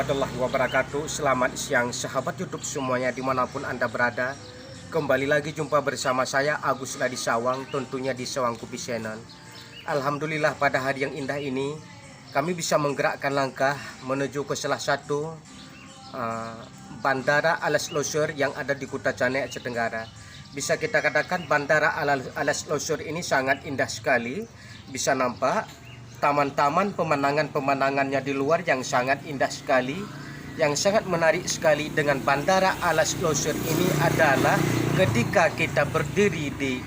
warahmatullahi wabarakatuh. Selamat siang sahabat YouTube semuanya dimanapun Anda berada. Kembali lagi jumpa bersama saya Agus Ladi Sawang, tentunya di Sawang Kupi Channel. Alhamdulillah pada hari yang indah ini kami bisa menggerakkan langkah menuju ke salah satu Bandara Alas Losur yang ada di Kuta Cane, Aceh Tenggara. Bisa kita katakan Bandara Alas Losur ini sangat indah sekali. Bisa nampak taman-taman pemandangannya di luar yang sangat indah sekali. Yang sangat menarik sekali dengan Bandara Alas Losur ini adalah ketika kita berdiri di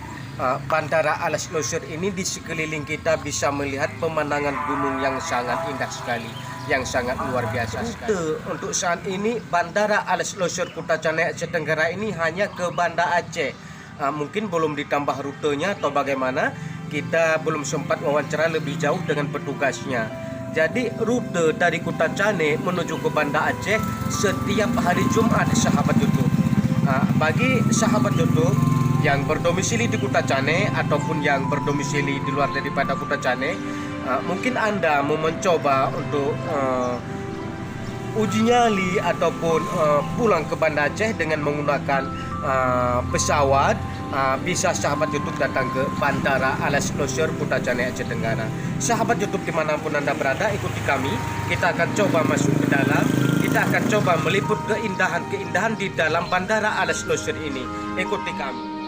Bandara Alas Losur ini, di sekeliling kita bisa melihat pemandangan gunung yang sangat indah sekali, yang sangat luar biasa sekali. Untuk saat ini Bandara Alas Losur Kuta Cane, Aceh Tenggara ini hanya ke Banda Aceh. Mungkin belum ditambah rutenya atau bagaimana, kita belum sempat wawancara lebih jauh dengan petugasnya. Jadi rute dari Kuta Cane menuju ke Banda Aceh setiap hari Jumat, sahabat YouTube. Bagi sahabat YouTube yang berdomisili di Kuta Cane ataupun yang berdomisili di luar daripada Kuta Cane, mungkin Anda mau mencoba untuk uji nyali ataupun pulang ke Banda Aceh dengan menggunakan pesawat, bisa sahabat YouTube datang ke Bandara Alas Losur Kuta Cane, Aceh Tenggara. Sahabat YouTube dimanapun Anda berada, ikuti kami. Kita akan coba masuk ke dalam. Kita akan coba meliput keindahan-keindahan di dalam Bandara Alas Losur ini. Ikuti kami.